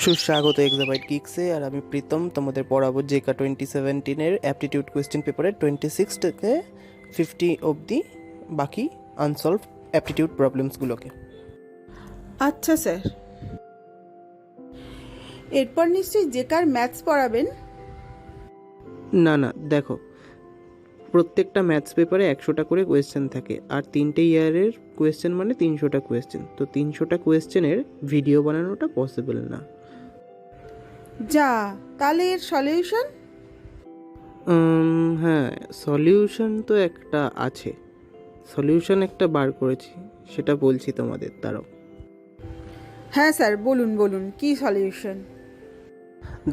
সুস্বাগত exabyte কিক্সে। আর আমি প্রীতম তোমাদের পড়াবো জেকা 2017-এর অ্যাপটিটিউড কোয়েশ্চেন পেপারের 26 থেকে 50 অবধি বাকি আনসলভ অ্যাপটিটিউড প্রবলেমসগুলোকে। আচ্ছা স্যার, এরপর নিশ্চয়ই জেকার ম্যাথস পড়াবেন। না না, দেখো, প্রত্যেকটা ম্যাথস পেপারে 100টা করে কোয়েশ্চেন থাকে, আর 3টে ইয়ারের কোয়েশ্চেন মানে 300টা কোয়েশ্চেন। তো 300টা কোয়েশ্চেনের ভিডিও বানানোটা পসিবল না। যা, তাহলে এর সলিউশন? হ্যাঁ, সলিউশন তো একটা আছে, সলিউশন একটা বার করেছি, সেটা বলছি তোমাদের, দাঁড়াও। হ্যাঁ স্যার, বলুন বলুন, কি সলিউশন?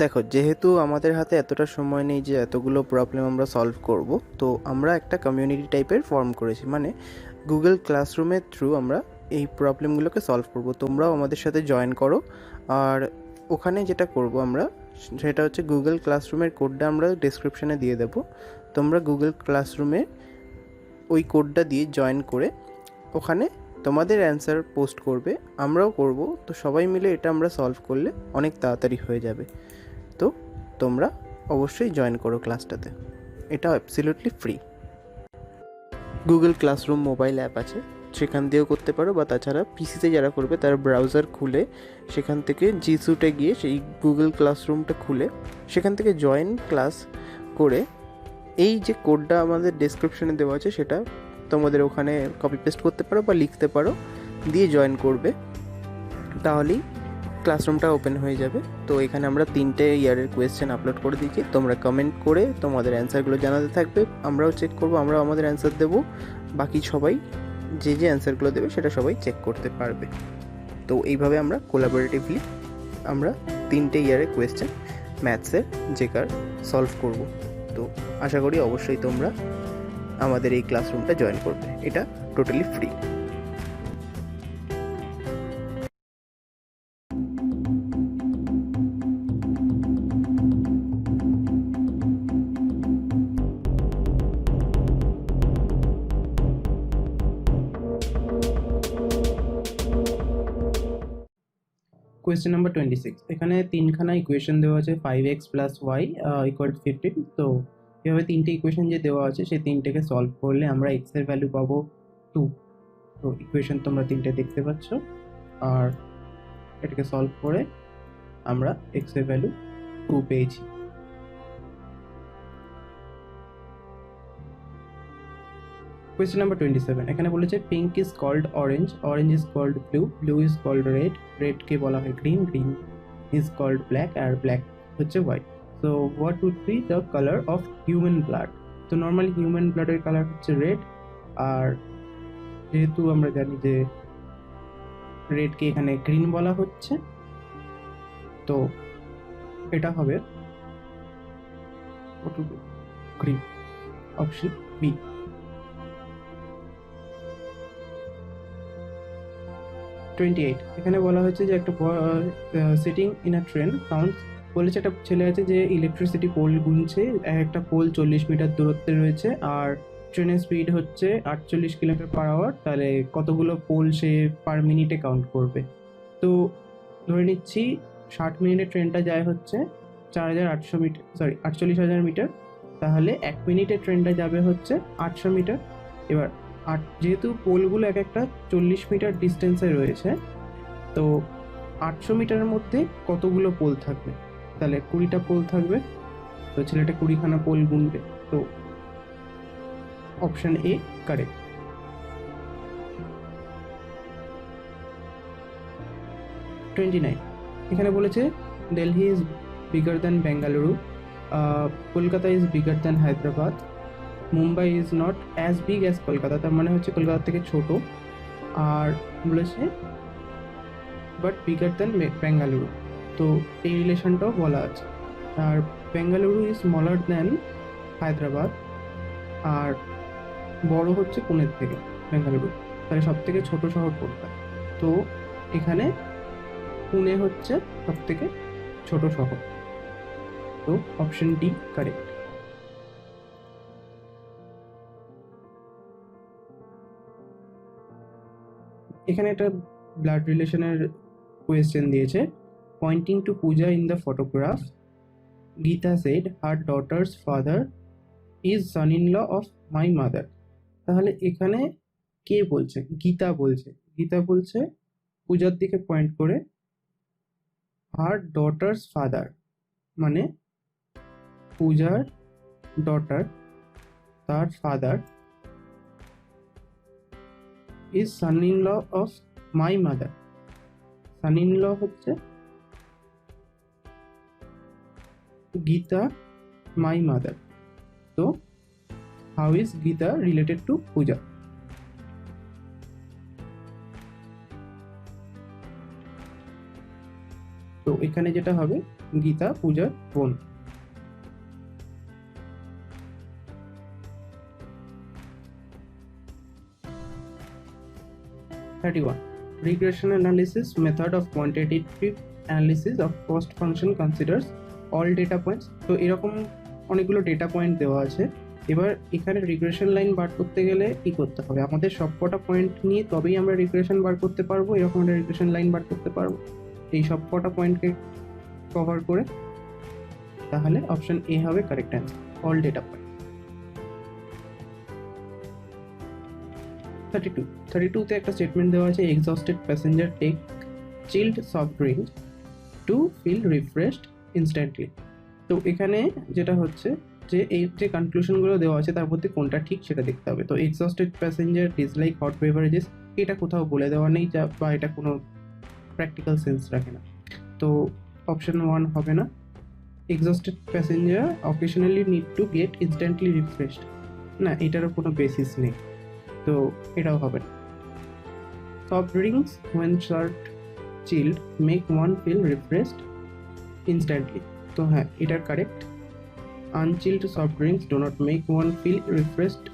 দেখো, যেহেতু আমাদের হাতে এতটা সময় নেই যে এতগুলো প্রবলেম আমরা সলভ করব, তো আমরা একটা কমিউনিটি টাইপের ফর্ম করেছি, মানে গুগল ক্লাসরুমের থ্রু আমরা এই প্রবলেমগুলোকে সলভ করব। তোমরাও আমাদের সাথে জয়েন করো। আর ওখানে যেটা করব আমরা, সেটা হচ্ছে গুগল ক্লাসরুমের কোডটা আমরা ডেসক্রিপশানে দিয়ে দেবো। তোমরা গুগল ক্লাসরুমে ওই কোডটা দিয়ে জয়েন করে ওখানে তোমাদের অ্যান্সার পোস্ট করবে, আমরাও করব। তো সবাই মিলে এটা আমরা সলভ করলে অনেক তাড়াতাড়ি হয়ে যাবে। তো তোমরা অবশ্যই জয়েন করো ক্লাসটাতে, এটা absolutely free. Google classroom mobile app আছে, সেখান দিয়েও করতে পারো, বা তাছাড়া পিসিতে যারা করবে তারা ব্রাউজার খুলে সেখান থেকে জিসুটে গিয়ে সেই গুগল ক্লাসরুমটা খুলে সেখান থেকে জয়েন ক্লাস করে এই যে কোডটা আমাদের ডেসক্রিপশনে দেওয়া আছে সেটা তোমাদের ওখানে কপি পেস্ট করতে পারো বা লিখতে পারো, দিয়ে জয়েন করবে, তাহলেই ক্লাসরুমটা ওপেন হয়ে যাবে। তো এখানে আমরা 3টে ইয়ারের কোয়েশ্চেন আপলোড করে দিয়েছি, তোমরা কমেন্ট করে তোমাদের অ্যান্সারগুলো জানাতে থাকবে, আমরাও চেক করবো, আমরাও আমাদের অ্যান্সার দেবো, বাকি সবাই যে যে অ্যান্সারগুলো দেবে সেটা সবাই চেক করতে পারবে। তো এইভাবে আমরা কোলাবোরেটিভলি আমরা 3টে ইয়ারের কোয়েশ্চেন ম্যাথসের জেকার সলভ করব। তো আশা করি অবশ্যই তোমরা আমাদের এই ক্লাসরুমটা জয়েন করবে, এটা টোটালি ফ্রি। কোয়েশ্চেন নাম্বার 26, এখানে তিনখানা ইকুয়েশন দেওয়া আছে, 5x প্লাস ওয়াই ইকুয়াল 15। তো এভাবে 3টে ইকুয়েশন যে দেওয়া আছে সেই 3টেকে সলভ করলে আমরা x এর ভ্যালু পাবো 2। তো ইকুয়েশন তোমরা 3টে দেখতে পাচ্ছ, আর এটাকে সলভ করে আমরা x এর ভ্যালু 2 পেয়েছি। কোয়েশ্চেন নাম্বার 27, এখানে বলেছে pink is called orange, orange is called blue, blue is called red, রেডকে বলা হয় green, green is called black, আর ব্ল্যাক হচ্ছে white. So what would be the colour of human blood? তো normally human ব্লাডের colour হচ্ছে red, আর যেহেতু আমরা জানি যে রেডকে এখানে গ্রিন বলা হচ্ছে, তো এটা হবে গ্রিন, অপশন বি। 28, এখানে বলা হয়েছে যে একটা sitting in a train counts, বলেছে একটা ছেলে আছে যে ইলেকট্রিসিটি পোল গুনছে, একটা পোল 40 মিটার দূরত্বে রয়েছে, আর ট্রেনের স্পিড হচ্ছে 48 কিলোমিটার পার আওয়ার, তাহলে কতগুলো পোল সে পার মিনিটে কাউন্ট করবে? তো ধরে নিচ্ছি 60 মিনিটে ট্রেনটা যায় হচ্ছে 4800 মিটার, সরি 48,000 মিটার, তাহলে 1 মিনিটে ট্রেনটা যাবে হচ্ছে 800 মিটার। এবার যেহেতু পোলগুলো এক একটা 40 মিটার ডিস্টেন্সে রয়েছে, তো 800 মিটারের মধ্যে কতগুলো পোল থাকবে? তাহলে 20টা পোল থাকবে, তো ছেলেটা 20খানা পোল গুনবে। তো অপশন এ কারেক্ট। 29, এখানে বলেছে Delhi is bigger than Bengaluru, Kolkata is bigger than Hyderabad, Mumbai is not as big as Kolkata, তার মানে হচ্ছে কলকাতা থেকে ছোট, আর বলেছে বাট বিগার দ্যান বেঙ্গালুরু। তো এই রিলেশনটাও বলা আছে, আর Bengaluru is smaller than Hyderabad, আর বড় হচ্ছে পুনের থেকে বেঙ্গালুরু, তাহলে সব থেকে ছোট শহর কোনটা? তো এখানে পুনে হচ্ছে সব থেকে ছোট শহর, তো অপশন ডি কারেক্ট। এখানে একটা ব্লাড রিলেশনের কোয়েশ্চেন দিয়েছে, Pointing to Pooja in the photograph, Geeta said her daughter's father is son-in-law of my mother. তাহলে এখানে কে বলছে? গীতা বলছে। গীতা বলছে পূজার দিকে পয়েন্ট করে her daughter's father, মানে পূজার ডটার, তার father is son-in-law of my mother. son-in-law হচ্ছে Geeta, my mother. So how is Geeta related to Pooja? তো এখানে যেটা হবে, গীতা পূজার বোন। Regression analysis method of quantitative analysis of cost function considers all data points. তো এরকম অনেকগুলো ডেটা পয়েন্ট দেওয়া আছে। এবার এখানে রিগ্রেশন লাইন বার করতে গেলে কি করতে হবে? আমাদের সবকটা পয়েন্ট নিয়ে তবেই আমরা রিগ্রেশন বার করতে পারবো, এরকম একটা রিগ্রেশন লাইন বার করতে পারবো এই সবকটা পয়েন্টকে কভার করে। তাহলে অপশন এ হবে correct answer, all data point. 32 তে একটা স্টেটমেন্ট দেওয়া আছে, exhausted passenger take chilled soft drink to feel refreshed instantly. তো এখানে যেটা হচ্ছে যে এই যে কনক্লুশনগুলো দেওয়া আছে তার মধ্যে কোনটা ঠিক সেটা দেখতে হবে। তো exhausted passenger dislike hot beverages, এটা কোথাও বলে দেওয়া নেই যা বা এটা কোনো প্র্যাকটিক্যাল সেন্স রাখে না। তো অপশন 1 হবে না। Exhausted passenger occasionally need to get instantly refreshed, না এটারও কোনো বেসিস নেই, তো এটাও হবে না। Soft drinks when served chilled make one feel refreshed instantly, তো হ্যাঁ এটার correct. Unchilled soft drinks do not make one feel refreshed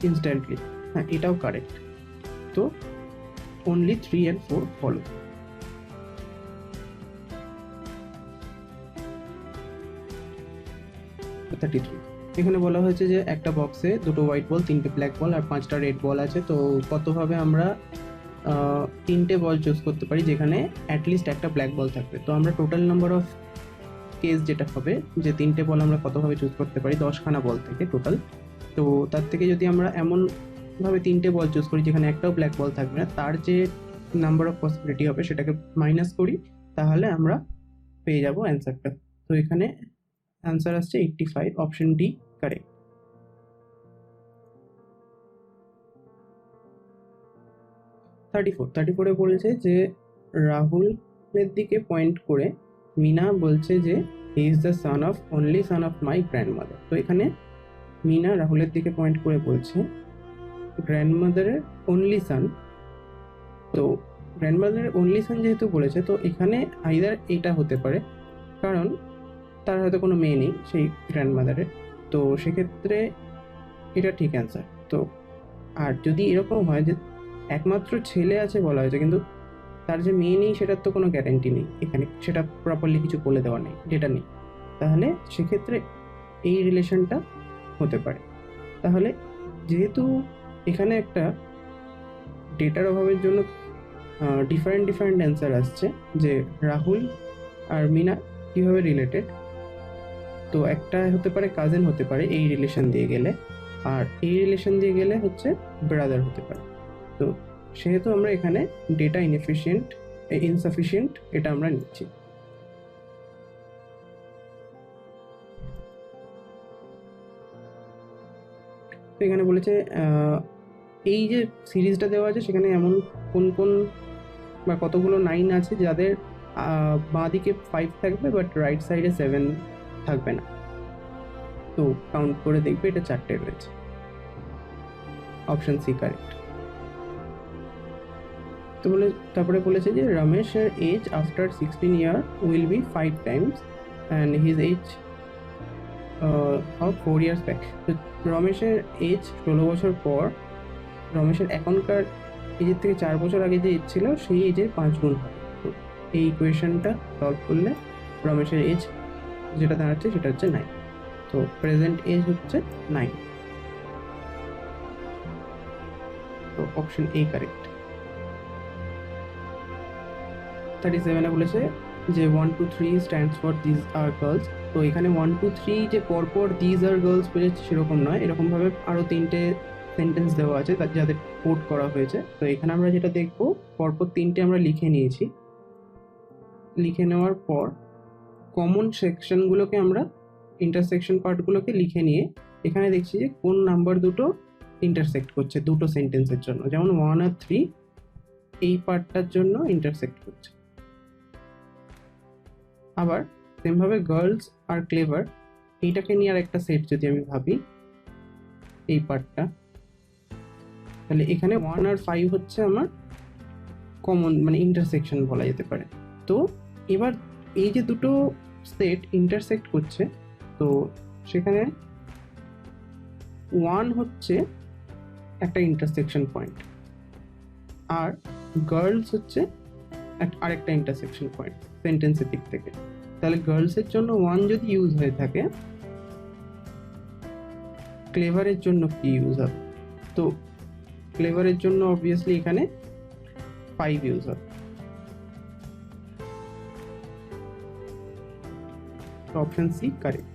instantly, হ্যাঁ এটাও কারেক্ট। তো only 3 and 4 follow। 33 এখানে বলা হয়েছে যে একটা বক্সে দুটো হোয়াইট বল, 3টে ব্ল্যাক বল আর 5টা রেড বল আছে। তো কতভাবে আমরা 3টে বল চুজ করতে পারি যেখানে অ্যাটলিস্ট একটা ব্ল্যাক বল থাকবে। তো আমরা টোটাল নাম্বার অফ কেস যেটা হবে যে 3টে বল আমরা কতভাবে চুজ করতে পারি, 10খানা বল থেকে টোটাল। তো তার থেকে যদি আমরা এমনভাবে 3টে বল চুজ করি যেখানে একটাও ব্ল্যাক বল থাকবে না, তার যে নাম্বার অফ পসিবিলিটি হবে সেটাকে মাইনাস করি, তাহলে আমরা পেয়ে যাব অ্যান্সারটা। তো এখানে অ্যান্সার আসছে 85, অপশন ডি কারেক্ট। 34 বলেছে যে রাহুলের দিকে পয়েন্ট করে মিনা বলছে যে he is the only son of my grandmother. তো এখানে মিনা রাহুলের দিকে পয়েন্ট করে বলছে গ্র্যান্ডমাদারের অনলি সান। তো গ্র্যান্ডমাদারের অনলি সান যেহেতু বলেছে, তো এখানে আইদার এটা হতে পারে, কারণ তার হয়তো কোনো মেয়ে নেই সেই গ্র্যান্ডমাদারের, তো সেক্ষেত্রে এটা ঠিক অ্যান্সার। তো আর যদি এরকম হয় যে একমাত্র ছেলে আছে বলা হয়েছে কিন্তু তার যে মেয়ে নেই সেটার তো কোনো গ্যারান্টি নেই, এখানে সেটা প্রপারলি কিছু বলে দেওয়া নেই, ডেটা নেই, তাহলে সেক্ষেত্রে এই রিলেশনটা হতে পারে। তাহলে যেহেতু এখানে একটা ডেটার অভাবের জন্য ডিফারেন্ট অ্যান্সার আসছে যে রাহুল আর মিনা কীভাবে রিলেটেড, তো একটা হতে পারে কাজিন হতে পারে এই রিলেশন দিয়ে গেলে, আর এই রিলেশন দিয়ে গেলে হচ্ছে ব্রাদার হতে পারে। তো সেহেতু আমরা এখানে ডেটা ইনসাফিসিয়েন্ট এটা আমরা নিচ্ছি। তো এখানে বলেছে এই যে সিরিজটা দেওয়া আছে সেখানে এমন কোন বা কতগুলো 9 আছে যাদের বাঁ দিকে 5 থাকবে বাট রাইট সাইডে 7 থাকবে না। তো কাউন্ট করে দেখবে এটা 4টে রয়েছে, অপশন সি কারেক্ট। তো তারপরে বলেছে যে রমেশের age after 16 year will be 5 times and his age of 4 years back. তো রমেশের এজ 16 বছর পর রমেশের এখনকার এজের থেকে 4 বছর আগে যে এজ ছিল সেই এজের 5 গুণ হবে। তো এই ইকুয়েশনটা সলভ করলে রমেশের এজ যেটা দাঁড়াচ্ছে সেটা হচ্ছে 9। তো প্রেজেন্ট এজ হচ্ছে 9, তো অপশন এ কারেক্ট। 37 বলেছে যে 1 2 3 stands for this are girls. তো এখানে 1 2 3 যে পরপর দিস আর গার্লস পেয়েছে সেরকম নয়, এরকমভাবে আরও 3টে সেন্টেন্স দেওয়া আছে যাদের কোড করা হয়েছে। তো এখানে আমরা যেটা দেখব, পরপর 3টে আমরা লিখে নিয়েছি। লিখে নেওয়ার পর কমন সেকশনগুলোকে আমরা ইন্টারসেকশন পার্টগুলোকে লিখে নিয়ে এখানে দেখছি যে কোন নাম্বার দুটো ইন্টারসেক্ট করছে দুটো সেন্টেন্সের জন্য, যেমন 1 আর 3 এই পার্টটার জন্য ইন্টারসেক্ট করছে। আবার সেমভাবে গার্লস আর ক্লেভার এইটাকে নিয়ে আর একটা সেট যদি আমি ভাবি, এই পার্টটা, তাহলে এখানে 1 আর 5 হচ্ছে আমার কমন, মানে ইন্টারসেকশন বলা যেতে পারে। তো এবার এই যে দুটো সেট ইন্টারসেক্ট করছে, তো সেখানে 1 হচ্ছে একটা ইন্টারসেকশন পয়েন্ট, আর গার্লস হচ্ছে আরেকটা ইন্টারসেকশন পয়েন্ট সেন্টেন্সের দিক থেকে। তাহলে গার্লসের জন্য 1 যদি ইউজ হয়ে থাকে, ক্লেভারের জন্য কি ইউজ হবে? তো ক্লেভারের জন্য অবভিয়াসলি এখানে 5 ইউজ হবে। Option C correct.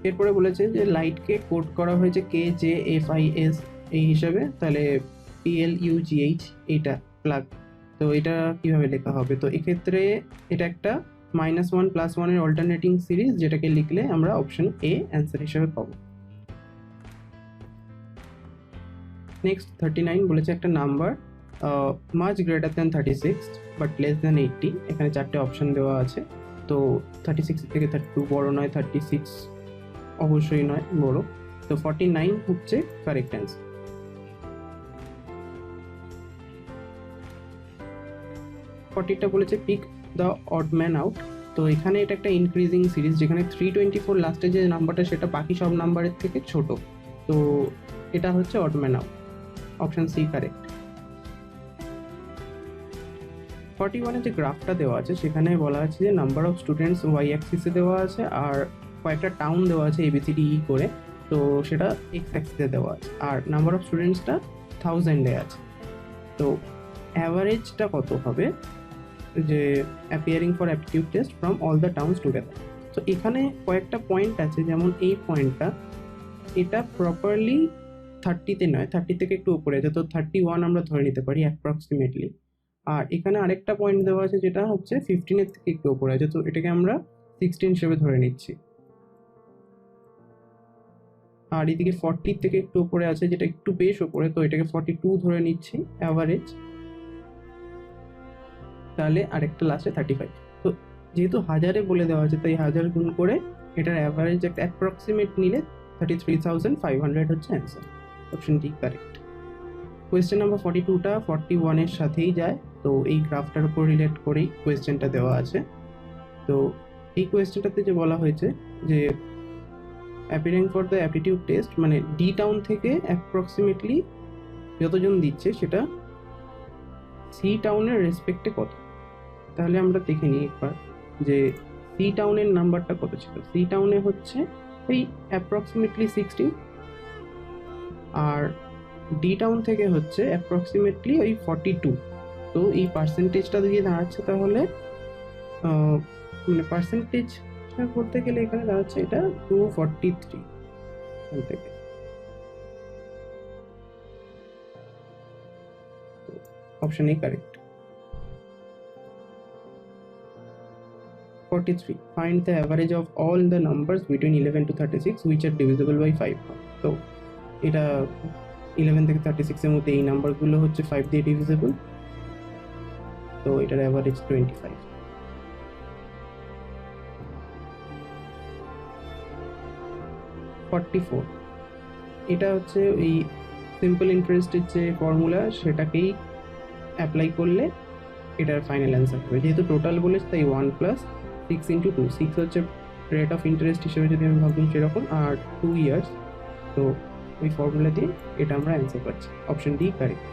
এরপরে বলেছে যে লাইটকে কোড করা হয়েছে KJFIS এই হিসাবে, তাহলে PLUGH এইটা প্লাগ। তো এটা কিভাবে লেখা হবে? তো এক্ষেত্রে এটা একটা -1 +1 এর অল্টারনেটিং সিরিজ, যেটাকে লিখলে আমরা অপশন এ অ্যান্সার হিসেবে পাবো। নেক্সট 39 বলেছে একটা number much greater than 36 but less than 80। এখানে 4টে অপশন দেওয়া আছে। তো 36 থেকে 32 বড় নয়, 36 অবশ্যই নয় বড়। তো 49 হচ্ছে কারেক্ট অ্যান্সার। 40টা বলেছে pick the odd man out. তো এখানে এটা একটা ইনক্রিজিং সিরিজ, যেখানে 324 লাস্টে যে নাম্বারটা সেটা বাকি সব নাম্বারের থেকে ছোট। তো এটা হচ্ছে odd man out. Option C correct. 41 যে গ্রাফটা দেওয়া আছে সেখানে বলা আছে যে নাম্বার অফ স্টুডেন্টস ওয়াই অ্যাক্সিসে দেওয়া আছে, আর কয়েকটা টাউন দেওয়া আছে ABCDE করে, তো সেটা এক্স অ্যাক্সিসে দেওয়া আছে, আর নাম্বার অফ স্টুডেন্টসটা 1000-এ আছে। তো অ্যাভারেজটা কত হবে, যে appearing for aptitude test from all the towns together. তো এখানে কয়েকটা পয়েন্ট আছে, যেমন এই পয়েন্টটা, এটা প্রপারলি 30-তে নয়, 30 থেকে একটু উপরে আছে, তো 31 আমরা ধরে নিতে পারি অ্যাপ্রক্সিমেটলি। আর এখানে আরেকটা পয়েন্ট দেওয়া আছে যেটা হচ্ছে 15-এর থেকে একটু উপরে আছে, তো এটাকে আমরা 16 হিসেবে ধরে নিচ্ছি। আর এদিকে 40 থেকে একটু উপরে আছে যেটা একটু বেশ উপরে, তো এটাকে 42 ধরে নিচ্ছি অ্যাভারেজ। তাহলে আরেকটা লাস্টে 35। তো যেহেতু হাজারে বলে দেওয়া আছে, তাই 1000 গুণ করে এটার অ্যাভারেজ একটা অ্যাপ্রক্সিমেট নিলে 33,500 হচ্ছে answer. Option D correct. Question number 42টা 41-এর সাথেই যায়, তো এই গ্রাফটার উপর রিলেট করেই কোয়েশ্চেনটা দেওয়া আছে। তো এই কোয়েশ্চেনটাতে যে বলা হয়েছে যে appearing for the aptitude test, মানে ডি টাউন থেকে অ্যাপ্রক্সিমেটলি যতজন দিচ্ছে সেটা সি টাউনের রেসপেক্টে কত। তাহলে আমরা দেখে নিই একবার যে সি টাউনের নাম্বারটা কত ছিল। সি টাউনে হচ্ছে এই অ্যাপ্রক্সিমেটলি 60, আর ডি টাউন থেকে হচ্ছে অ্যাপ্রক্সিমেটলি ওই 42। তো এই পার্সেন্টেজটা দিয়ে দাঁড়াচ্ছে, তাহলে মানে পার্সেন্টেজ বলতে গেলে এখানে দাঁড়াচ্ছে এটা 243 থেকে। Option A correct. 43 find the average of all the numbers between 11 to 36 which are divisible by 5. তো এটা 11 থেকে 36 এর মধ্যে এই নাম্বারগুলো হচ্ছে 5 দিয়ে ডিভিজিবল, তো এটার অ্যাভারেজ 25। 44 এটা হচ্ছে এই সিম্পল ইন্টারেস্টের যে ফর্মুলা সেটাকেই অ্যাপ্লাই করলে এটার ফাইনাল অ্যান্সার হবে। যেহেতু টোটাল বলেছে তাই 1 + 6 × 2, 6 হচ্ছে রেট অফ ইন্টারেস্ট হিসেবে যদি আমি ভাবি সেরকম, আর 2 ইয়ার্স, তো ওই ফর্মুলা দিয়ে এটা আমরা অ্যান্সার পাচ্ছি। Option D correct.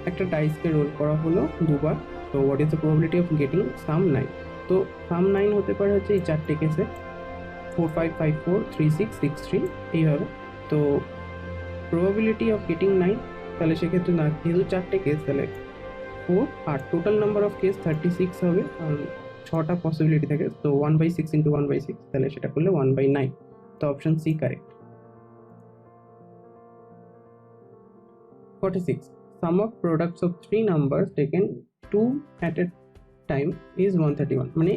একটা ডাইসকে রোল করা হলো দুবার, তো what is the probability of getting সাম 9। তো সাম 9 হতে পারে হচ্ছে এই 4টে কেসে। 45543663 এইভাবে। তো প্রবাবিলিটি অফ গেটিং 9, তাহলে সেক্ষেত্রে না, যেহেতু 4টে কেস তাহলে 4, আর টোটাল নাম্বার অফ কেস 36 হবে, কারণ 6টা পসিবিলিটি থাকে, তো 1/6 ইন্টু 1/6, তাহলে সেটা করলে 1/9। তো option C correct. 46. Sum of products of 3 numbers taken 2 at a time is 131. মানে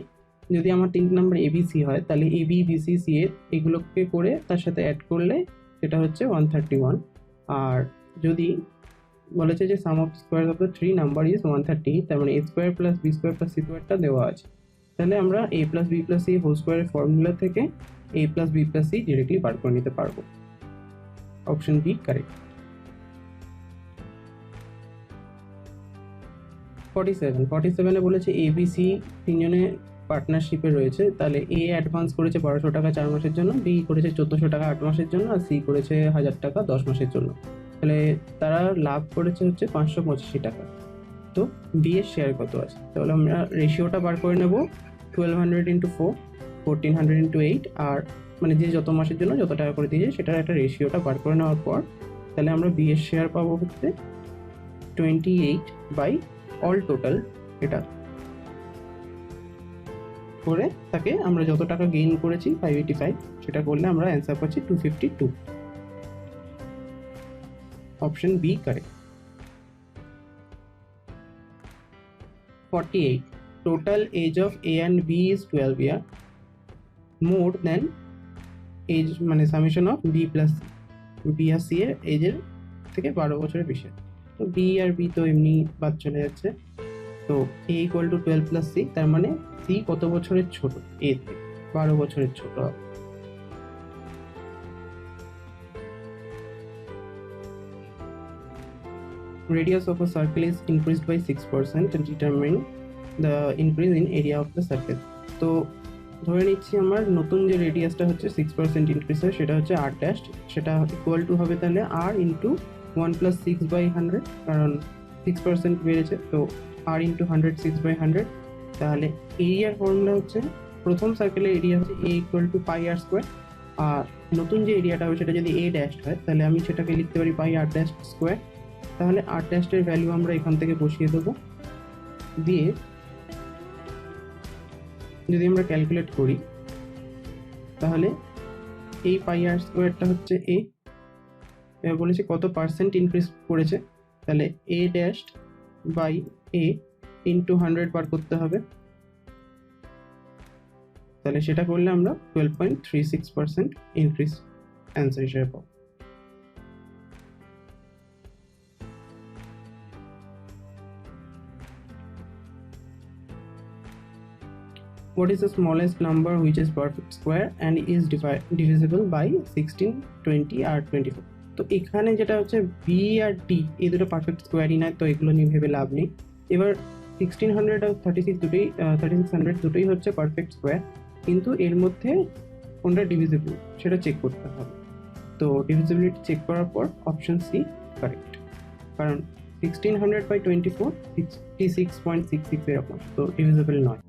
যদি আমার 3 নাম্বার ABC হয়, তাহলে AB BC C এর এগুলোকে করে তার সাথে অ্যাড করলে সেটা হচ্ছে 131। আর যদি বলেছে যে sum of square of the 3 number is 130, তার মানে a square plus b square plus c স্কোয়ারটা দেওয়া আছে, তাহলে আমরা a plus b plus c whole স্কোয়ারের ফর্মুলা থেকে a plus b plus c directly বার করে নিতে পারবো। Option B correct. 47 বলেছে ABC তিনজনে পার্টনারশিপে রয়েছে, তাহলে A অ্যাডভান্স করেছে 1200 টাকা 4 মাসের জন্য, B করেছে 1400 টাকা 8 মাসের জন্য, আর C করেছে 1000 টাকা 10 মাসের জন্য। তাহলে তারা লাভ করেছে হচ্ছে 585 টাকা। তো B এর শেয়ার কত আছে? তাহলে আমরা রেশিওটা বার করে নেব, 1200 ইন্টু 4, 1400 ইন্টু 8, আর মানে যে যত মাসের জন্য যত টাকা করে দিয়েছে সেটার একটা রেশিওটা বার করে নেওয়ার পর তাহলে আমরা B এর শেয়ার পাবো হচ্ছে 28 বাই অল টোটাল, এটা করে তাকে আমরা যত টাকা গেইন করেছি 585, সেটা করলে আমরা অ্যান্সার পাচ্ছি 252। Option B correct. 48. Total age of A and B is 12 year more than age মানে summation of B plus B আর C এর এজের থেকে 12 বছরের বেশি। তো B আর B তো এমনি বাদ চলে যাচ্ছে, তো A equal two 12 plus C, তার মানে C কত বছরের ছোট? A থেকে 12 বছরের ছোট হবে। Radius of a circle is increased by 6% and determine the increase in area of the circle. তো ধরে নিচ্ছি আমার নতুন যে রেডিয়াসটা হচ্ছে 6% ইনক্রিজ হয়, সেটা হচ্ছে r ড্যাশ, সেটা ইকুয়াল টু হবে তাহলে r ইন্টু 1 প্লাস 6/100, কারণ 6% বেড়েছে, তো r ইন্টু 100 6/100। তাহলে এরিয়ার ফর্মুলা হচ্ছে প্রথম সার্কেলের এরিয়া হচ্ছে a equal to pi r square, আর নতুন যে এরিয়াটা হবে সেটা যদি a ড্যাশ হয় তাহলে আমি সেটাকে লিখতে পারি পাই আর ড্যাশ স্কোয়ার। তাহলে r ড্যাশের ভ্যালু আমরা এখান থেকে বসিয়ে দেবো, দিয়ে যদি আমরা ক্যালকুলেট করি তাহলে এই পাই আর স্কোয়ারটা হচ্ছে a, এবার বলেছে কত পার্সেন্ট ইনক্রিজ করেছে, তাহলে a dash by a into 100 বার করতে হবে, তাহলে সেটা করলে আমরা 12.36% ইনক্রিজ অ্যান্সার হিসেবে পাবো। What is the smallest number which is perfect square and is divisible by 16, 20 আর 24? তো এখানে যেটা হচ্ছে b আর d এই দুটো পারফেক্ট স্কোয়ারই নয়, তো এগুলো নিয়ে ভেবে লাভ নেই। এবার 1600 আর 3600 দুটোই হচ্ছে পারফেক্ট স্কোয়ার, কিন্তু এর মধ্যে কোনটা ডিভিজিবল সেটা চেক করতে হবে। তো ডিভিজিবিলিটি চেক করার পর অপশন সি কারেক্ট, কারণ 1600/24 66.66 এরকম, তো ডিভিজিবল নয়।